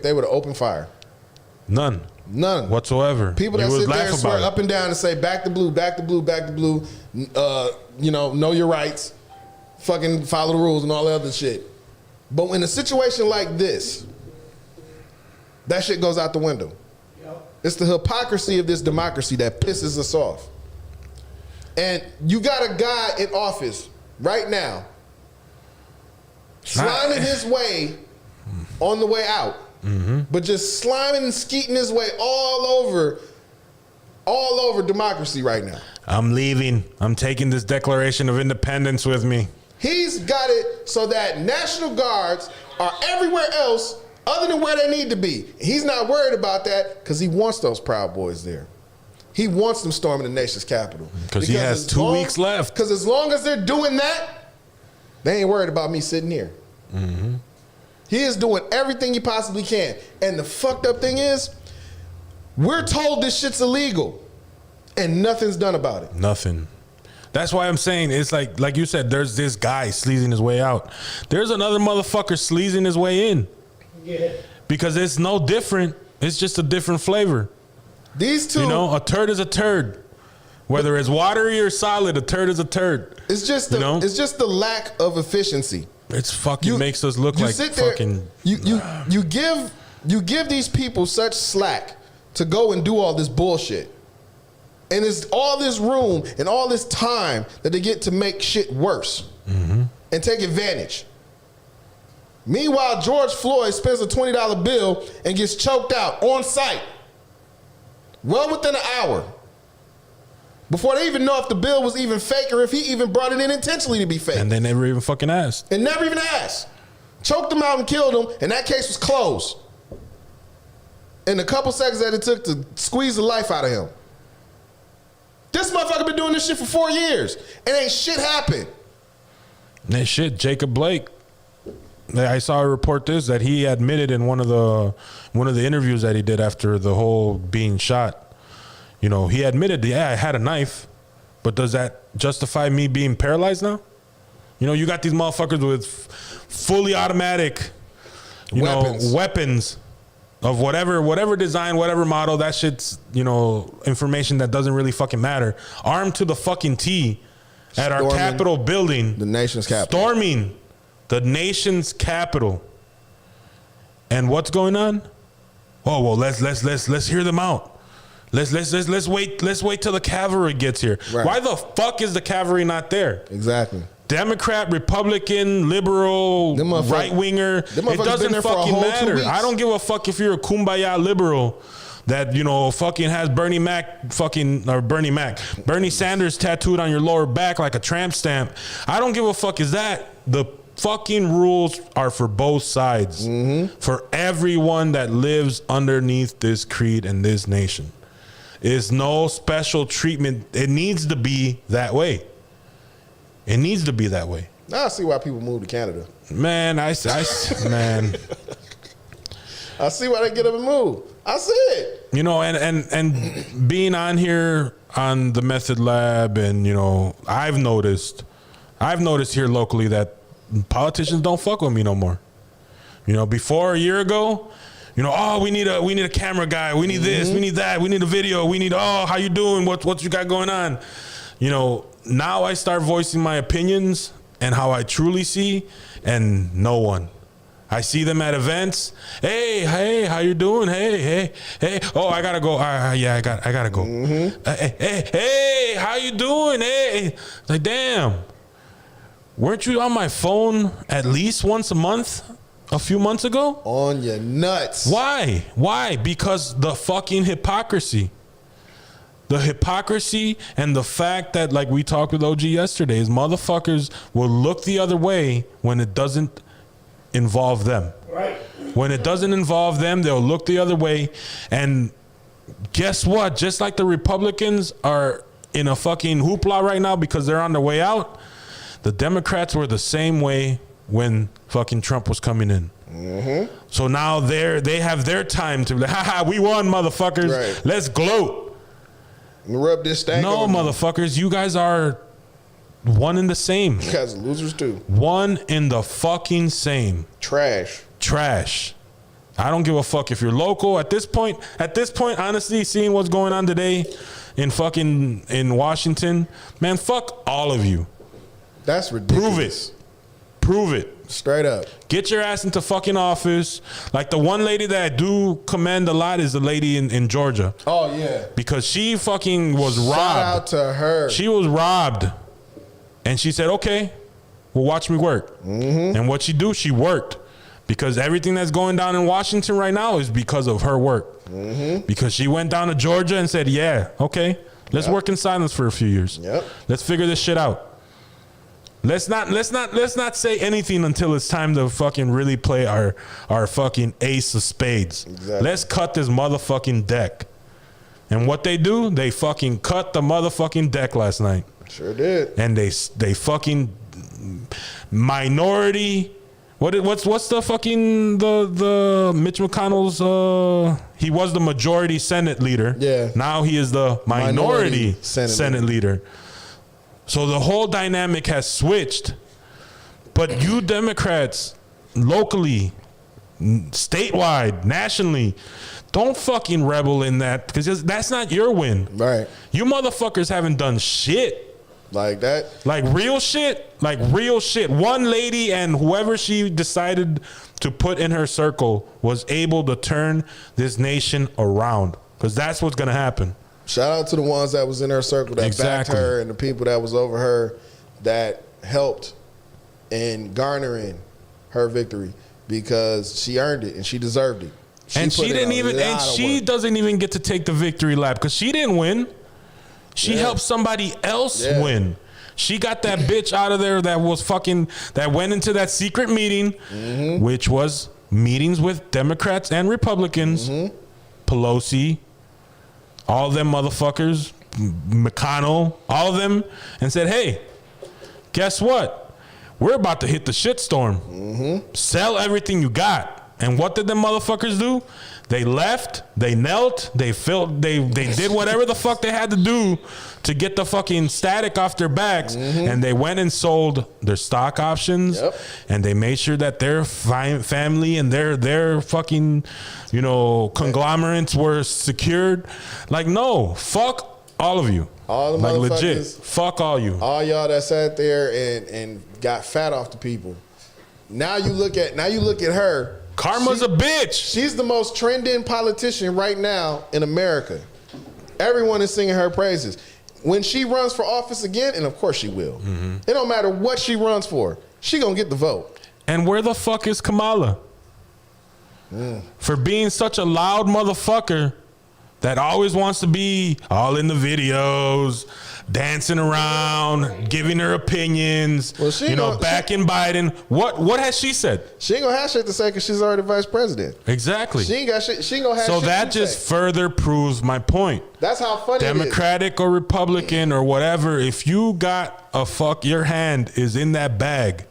they would have opened fire. None whatsoever. People that sit there and swear up and down and say back to blue, back to blue, back to blue. Know your rights, fucking follow the rules and all the other shit. But in a situation like this, that shit goes out the window. Yep. It's the hypocrisy of this democracy that pisses us off. And you got a guy in office right now sliming his way on the way out, but just sliming and skeeting his way all over democracy right now. I'm leaving. I'm taking this Declaration of Independence with me. He's got it so that National Guards are everywhere else other than where they need to be. He's not worried about that because he wants those Proud Boys there. He wants them storming the nation's capital. Because he has 2 weeks left. Because as long as they're doing that, they ain't worried about me sitting here. He is doing everything he possibly can. And the fucked up thing is, we're told this shit's illegal. And nothing's done about it. Nothing. That's why I'm saying it's like you said, there's this guy sleazing his way out. There's another motherfucker sleazing his way in. Yeah. Because it's no different. It's just a different flavor. These two. A turd is a turd. Whether it's watery or solid, a turd is a turd. It's just the lack of efficiency. It's fucking makes us look like fucking. You give these people such slack to go and do all this bullshit. And it's all this room and all this time that they get to make shit worse and take advantage. Meanwhile, George Floyd spends a $20 bill and gets choked out on site. Well within an hour. Before they even know if the bill was even fake or if he even brought it in intentionally to be fake. And they never even fucking asked. And never even asked. Choked him out and killed him, and that case was closed. In the couple seconds that it took to squeeze the life out of him. This motherfucker been doing this shit for 4 years. And ain't shit happened. That shit, Jacob Blake. I saw a report that he admitted in one of the interviews that he did after the whole being shot. He admitted, I had a knife, but does that justify me being paralyzed now? You got these motherfuckers with fully automatic, weapons of whatever design, whatever model. That shit's, information that doesn't really fucking matter. Armed to the fucking T at our Capitol building. The nation's capital. Storming the nation's capital. And what's going on? Oh, well, let's hear them out. Let's wait till the cavalry gets here. Right. Why the fuck is the cavalry not there? Exactly. Democrat, Republican, liberal, right winger. It doesn't fucking matter. I don't give a fuck if you're a kumbaya liberal that fucking has Bernie Sanders tattooed on your lower back like a tramp stamp. I don't give a fuck. Is that the fucking rules are for both sides, for everyone that lives underneath this creed and this nation. It's no special treatment. It needs to be that way. It needs to be that way. Now I see why people move to Canada. Man, man. I see why they get up and move. I see it. And being on here on the Method Lab, and I've noticed here locally that politicians don't fuck with me no more. Before a year ago, we need a camera guy. We need this. We need that. We need a video. We need how you doing? What you got going on? Now I start voicing my opinions and how I truly see, and no one. I see them at events. Hey, how you doing? Hey. Oh, I gotta go. Yeah, I gotta go. Hey, how you doing? Hey, like damn. Weren't you on my phone at least once a month? A few months ago? On your nuts. Why? Because the fucking hypocrisy. The hypocrisy and the fact that, like we talked with OG yesterday, is motherfuckers will look the other way when it doesn't involve them. Right. When it doesn't involve them, they'll look the other way. And guess what? Just like the Republicans are in a fucking hoopla right now because they're on their way out, the Democrats were the same way when fucking Trump was coming in. So now they have their time to be like, we won, motherfuckers. Right. Let's gloat. Rub this stank. No, motherfuckers, you guys are one and the same. You guys are losers too. One in the fucking same. Trash. I don't give a fuck if you're local. At this point, honestly, seeing what's going on today in Washington, man, fuck all of you. That's ridiculous. Prove it. Straight up. Get your ass into fucking office. Like the one lady that I do commend a lot is the lady in Georgia. Oh, yeah. Because she fucking was robbed. Shout out to her. She was robbed. And she said, okay, well, watch me work. Mm-hmm. And what she do, she worked. Because everything that's going down in Washington right now is because of her work. Mm-hmm. Because she went down to Georgia and said, yeah, okay, let's work in silence for a few years. Yep. Let's figure this shit out. Let's not say anything until it's time to fucking really play our fucking ace of spades. Exactly. Let's cut this motherfucking deck. And what they do, they fucking cut the motherfucking deck last night. Sure did. And they fucking minority. What's the fucking the Mitch McConnell's he was the majority Senate leader. Yeah. Now he is the minority Senate leader. So the whole dynamic has switched. But you Democrats, locally, statewide, nationally, don't fucking rebel in that, because that's not your win. Right. You motherfuckers haven't done shit. Like that. Like real shit. Like real shit. One lady and whoever she decided to put in her circle was able to turn this nation around. Because that's what's going to happen. Shout out to the ones that was in her circle that backed her, and the people that was over her that helped in garnering her victory, because she earned it and she deserved it. She doesn't even get to take the victory lap because she didn't win. She helped somebody else win. She got that bitch out of there that went into that secret meeting, which was meetings with Democrats and Republicans, Pelosi, all of them motherfuckers, McConnell, all of them, and said, hey, guess what? We're about to hit the shitstorm. Sell everything you got. And what did them motherfuckers do? They left, they knelt, they did whatever the fuck they had to do to get the fucking static off their backs, and they went and sold their stock options, and they made sure that their family and their fucking, conglomerates were secured. Like, no, fuck all of you. All the like motherfuckers, legit, fuck all you. All y'all that sat there and got fat off the people. Now you look at her. Karma's a bitch. She's the most trending politician right now in America. Everyone is singing her praises. When she runs for office again, and of course she will, it don't matter what she runs for, she gonna get the vote. And where the fuck is Kamala? For being such a loud motherfucker that always wants to be all in the videos, dancing around, giving her opinions, backing Biden. What has she said? She ain't gonna have shit to say because she's already vice president. Exactly. She ain't got shit. She ain't gonna have so shit that to just say. further proves my point. That's how funny Democratic or Republican or whatever, if you got a fuck, your hand is in that bag,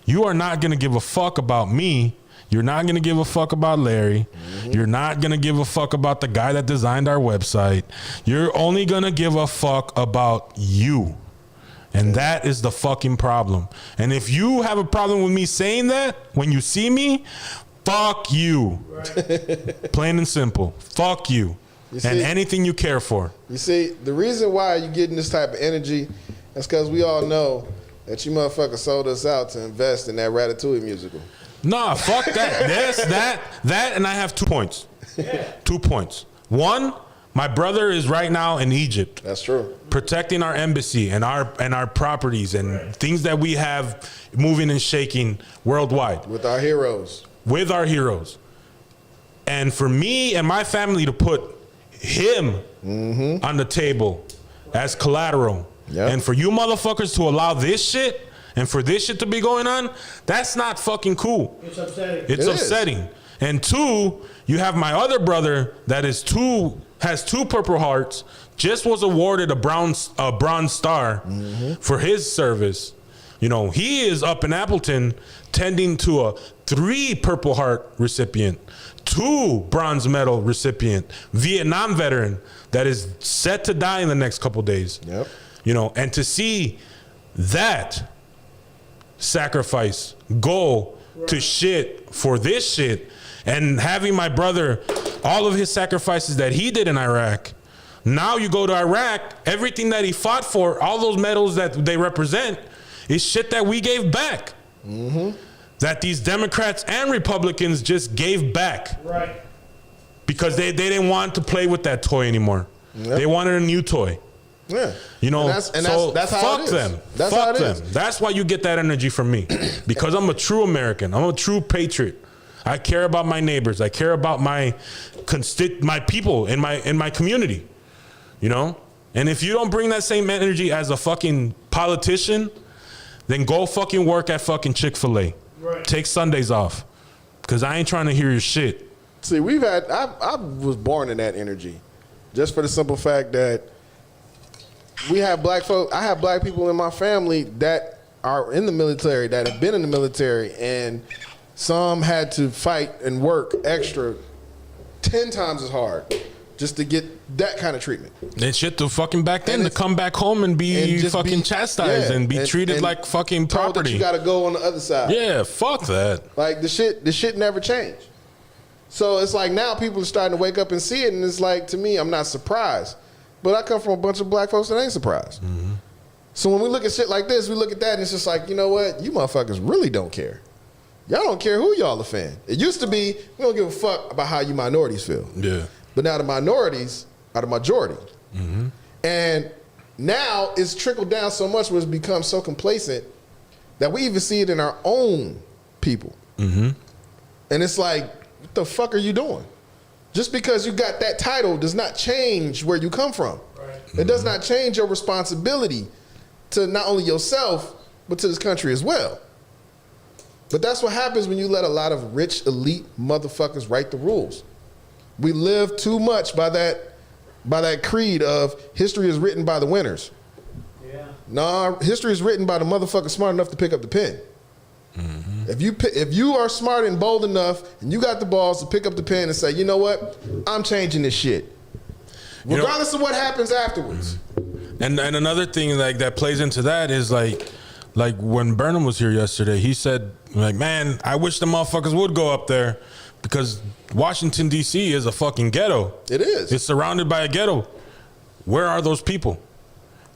you are not gonna give a fuck about me. You're not going to give a fuck about Larry. You're not going to give a fuck about the guy that designed our website. You're only going to give a fuck about you. And that is the fucking problem. And if you have a problem with me saying that when you see me, fuck you. Right. Plain and simple. Fuck you. And anything you care for. You see, the reason why you're getting this type of energy is because we all know that you motherfuckers sold us out to invest in that Ratatouille musical. Nah, fuck that. Yes, that, and I have 2 points. 2 points. One, my brother is right now in Egypt. That's true. Protecting our embassy and our properties and things that we have moving and shaking worldwide. With our heroes. And for me and my family to put him on the table as collateral. Yep. And for you motherfuckers to allow this shit and for this shit to be going on, that's not fucking cool. It's upsetting. It's upsetting. And 2, you have my other brother that has 2 Purple Hearts, just was awarded a Bronze Star for his service. He is up in Appleton tending to a 3 Purple Heart recipient, 2 Bronze Medal recipient, Vietnam veteran that is set to die in the next couple days. Yep. And to see that sacrifice go to shit for this shit, And having my brother, all of his sacrifices that he did in Iraq, now you go to Iraq, everything that he fought for, all those medals that they represent, is shit that we gave back. That these Democrats and Republicans just gave back. Right. Because they didn't want to play with that toy anymore. Yep. They wanted a new toy. Yeah. You know, that's how fuck it is. them. That's fuck how it them. is. That's why you get that energy from me. Because I'm a true American. I'm a true patriot. I care about my neighbors. I care about my people in my community. You know? And if you don't bring that same energy as a fucking politician, then go fucking work at fucking Chick-fil-A. Right. Take Sundays off. Because I ain't trying to hear your shit. See, I was born in that energy, just for the simple fact that we have black folk. I have black people in my family that are in the military, that have been in the military, and some had to fight and work extra 10 times as hard just to get that kind of treatment. And shit to fucking back then And to come back home and be just fucking chastised and be treated like fucking told that property. you got to go on the other side. Yeah, fuck that. Like the shit never changed. So it's like now people are starting to wake up and see it, and it's like, to me, I'm not surprised. But I come from a bunch of black folks that ain't surprised. So when we look at shit like this, we look at that and it's just like, you know what? You motherfuckers really don't care. Y'all don't care who y'all offend. It used to be, we don't give a fuck about how you minorities feel. Yeah. But now the minorities are the majority. And now it's trickled down so much where it's become so complacent that we even see it in our own people. And it's like, what the fuck are you doing? Just because you got that title does not change where you come from. Right. It does not change your responsibility to not only yourself, but to this country as well. But that's what happens when you let a lot of rich, elite motherfuckers write the rules. We live too much by that creed of history is written by the winners. Yeah. Nah, history is written by the motherfucker smart enough to pick up the pen. If you are smart and bold enough and you got the balls to pick up the pen and say, you know what, I'm changing this shit, regardless of what happens afterwards. And another thing like that plays into that is like when Burnham was here yesterday, he said, like, man, I wish the motherfuckers would go up there because Washington, D.C. is a fucking ghetto. It is. It's surrounded by a ghetto. Where are those people?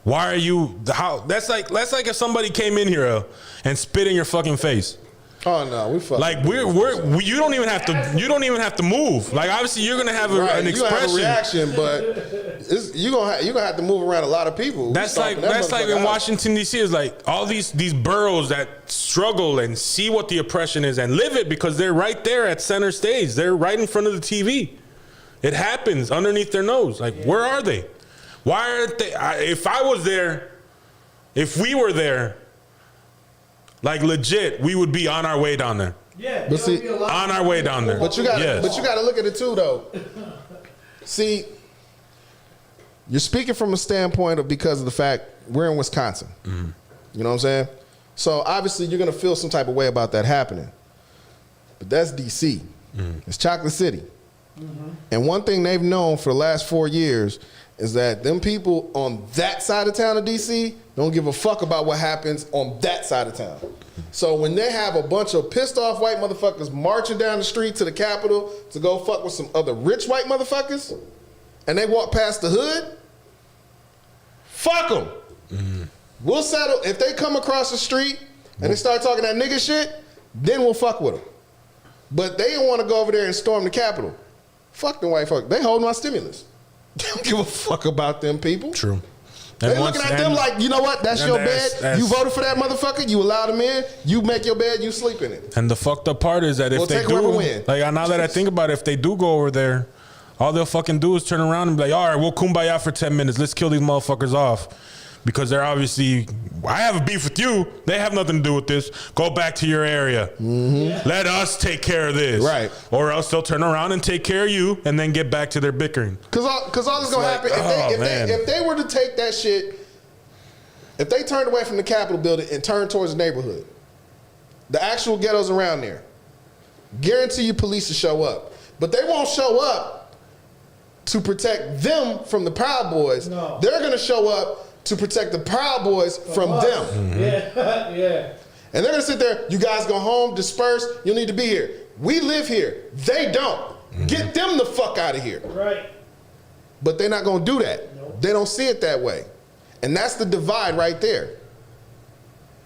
Why are you, that's like if somebody came in here and spit in your fucking face. Oh no, we fucking Like you don't even have to move. Like obviously you're gonna have an you gonna have a expression. reaction, but you're gonna have to move around a lot of people. That's like in Washington D.C. is like all these boroughs that struggle and see what the oppression is and live it because they're right there at center stage. They're right in front of the TV. It happens underneath their nose. Like where are they? Why aren't they? If I was there, if we were there, like legit, we would be on our way down there. Yeah. But see, On our way down there. But you got Yes. to look at it too, though. See, you're speaking from a standpoint of because of the fact we're in Wisconsin. You know what I'm saying? So obviously you're gonna feel some type of way about that happening. But that's DC. It's Chocolate City. And one thing they've known for the last 4 years is that them people on that side of town of DC don't give a fuck about what happens on that side of town. So when they have a bunch of pissed off white motherfuckers marching down the street to the Capitol to go fuck with some other rich white motherfuckers, and they walk past the hood, fuck them. We'll settle. If they come across the street and they start talking that nigga shit, then we'll fuck with them. But they don't want to go over there and storm the Capitol. Fuck them white folk. They holding my stimulus. They don't give a fuck about them people. True. They looking at them like, you know what? That's your bed. You voted for that motherfucker. You allowed him in. You make your bed. You sleep in it. And the fucked up part is that if Well, they take whoever do, win. like now that I think about it, if they do go over there, all they'll fucking do is turn around and be like, all right, we'll kumbaya for 10 minutes. Let's kill these motherfuckers off. Because they're obviously, I have a beef with you. They have nothing to do with this. Go back to your area. Let us take care of this. Right. Or else they'll turn around and take care of you and then get back to their bickering. Because all that's going to happen, if they were to take that shit, if they turned away from the Capitol building and turned towards the neighborhood, the actual ghettos around there, guarantee you police will show up. But they won't show up to protect them from the Proud Boys. No. They're going to show up to protect the Proud Boys from them. Yeah. Yeah. And they're going to sit there, you guys go home, disperse, you'll need to be here. We live here. They don't. Get them the fuck out of here. Right. But they're not going to do that. Nope. They don't see it that way. And that's the divide right there.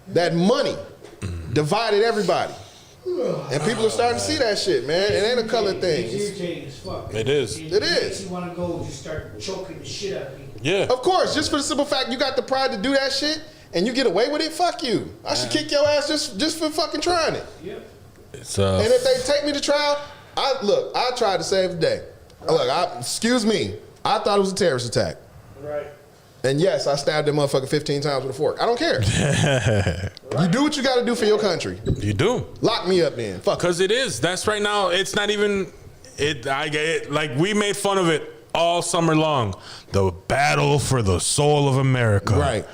That money divided everybody. And people are starting to see that shit, man. It ain't a color thing. It's irritating as fuck. It is. It is. Makes you want to go just start choking the shit out of people. Yeah. Of course, just for the simple fact you got the pride to do that shit and you get away with it, fuck you. I should kick your ass just for fucking trying it. Yep. It's And if they take me to trial, I tried to save the day. Look, excuse me, I thought it was a terrorist attack. Right. And yes, I stabbed that motherfucker 15 times with a fork. I don't care. You do what you got to do for your country. You do. Lock me up then. Fuck. Because it is. That's right now. It's not even. I get it. Like, we made fun of it all summer long. The battle for the soul of America. Right.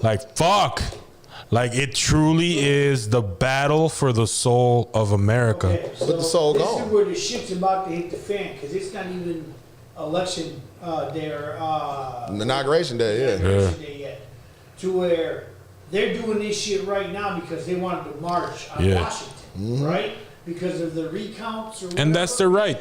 Like, fuck. Like, it truly is the battle for the soul of America. Okay, But the soul this gone. is where the shit's about to hit the fan because it's not even election day or Inauguration day, yeah. inauguration day yet. To where they're doing this shit right now because they wanted to march on Yeah. Washington, right? Because of the recounts or whatever. And that's their right.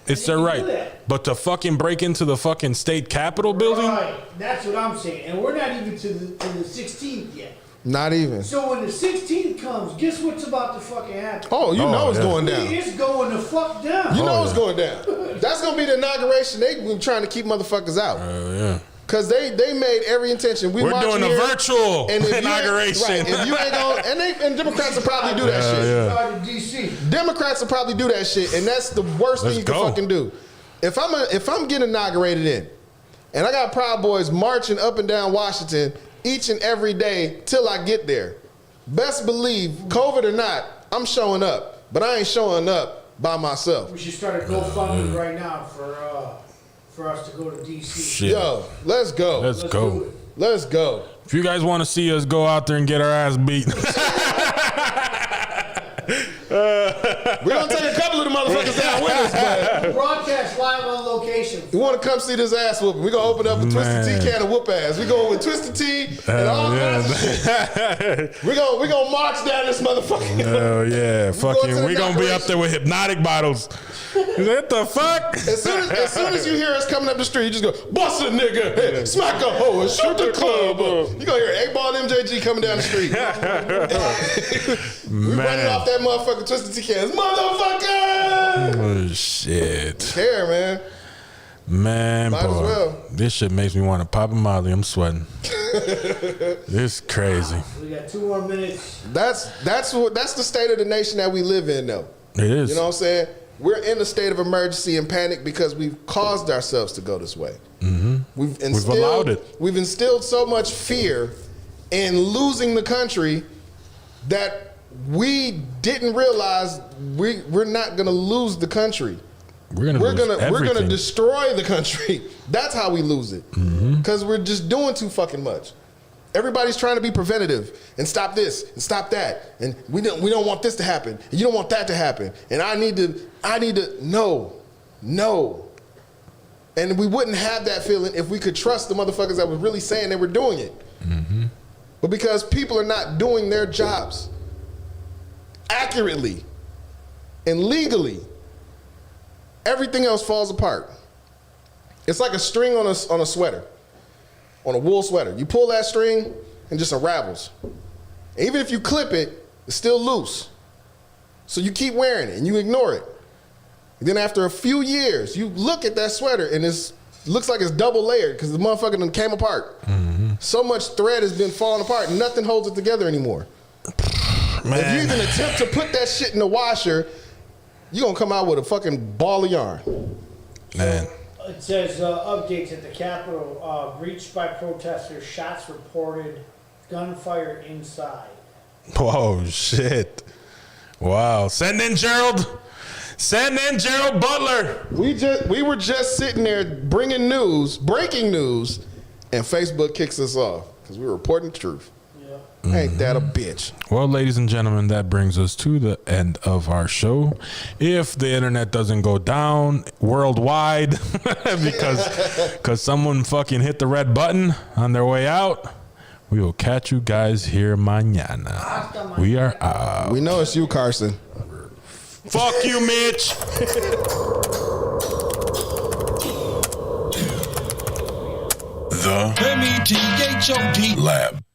It's They their can right. do that. But to fucking break into the fucking state capitol building? Right, that's what I'm saying. And we're not even to the 16th yet. Not even. So when the 16th comes, guess what's about to fucking happen? Oh, you know it's yeah. going down. It's going to fuck down. You know Oh, it's yeah. going down. That's going to be the inauguration. They been trying to keep motherfuckers out. Yeah. Because they made every intention. We're marching doing a here, virtual and if you ain't- inauguration. Right, if you ain't going, and Democrats will probably do that shit. yeah. Started DC. Democrats will probably do that shit, and that's the worst Let's thing you can go. fucking do. If I'm getting inaugurated in, and I got Proud Boys marching up and down Washington each and every day till I get there, best believe, COVID or not, I'm showing up. But I ain't showing up by myself. We should start a GoFundMe right now for us to go to DC. Shit. Yo, let's go. Let's Let's go. do it. Let's go. If you guys want to see us go out there and get our ass beat, We're gonna take a couple of the motherfuckers down with us, but Broadcast live on location. you want to come see this ass whooping? We're gonna open up a Twisted Man. Tea can of whoop ass. We going with Twisted Tea and all kinds of shit. We gonna march down this motherfucker. oh yeah, to fucking, the we gonna be up there with hypnotic bottles. What the fuck? As soon as you hear us coming up the street, you just go, bust a nigga, hey, smack a hoe, and shoot the club up. You gonna hear 8-Ball MJG coming down the street. We running off that motherfucking Twisted Tea cans. Motherfucker! Oh shit, Care, man. man, Might as boy, well. this shit makes me want to pop a Molly. I'm sweating. This crazy. We got 2 more minutes. That's the state of the nation that we live in, though. It is. You know what I'm saying? We're in a state of emergency and panic because we've caused ourselves to go this way. Mm-hmm. We've allowed it. We've instilled so much fear in losing the country that we didn't realize we're not going to lose the country. we're We're gonna destroy the country. That's how we lose it. Because we're just doing too fucking much. Everybody's trying to be preventative and stop this and stop that, and we don't want this to happen, and you don't want that to happen, and I need to no, and we wouldn't have that feeling if we could trust the motherfuckers that were really saying they were doing it. But because people are not doing their jobs accurately and legally, everything else falls apart. It's like a string on a sweater. On a wool sweater. You pull that string and it just unravels. Even if you clip it, it's still loose. So you keep wearing it and you ignore it. And then after a few years, you look at that sweater and it looks like it's double layered because the motherfucker done came apart. So much thread has been falling apart, nothing holds it together anymore. If you even attempt to put that shit in the washer, you're gonna come out with a fucking ball of yarn. Man. It says updates at the Capitol. Breached by protesters. Shots reported. Gunfire inside. Whoa, shit. Wow. Send in Gerald Butler. We were just sitting there breaking news, and Facebook kicks us off because we were reporting the truth. Yeah. Ain't that a bitch? Well, ladies and gentlemen, that brings us to the end of our show. If the internet doesn't go down worldwide because someone fucking hit the red button on their way out, we will catch you guys here mañana. We are out. We know it's you, Carson. Fuck you, Mitch. The METHOD Lab.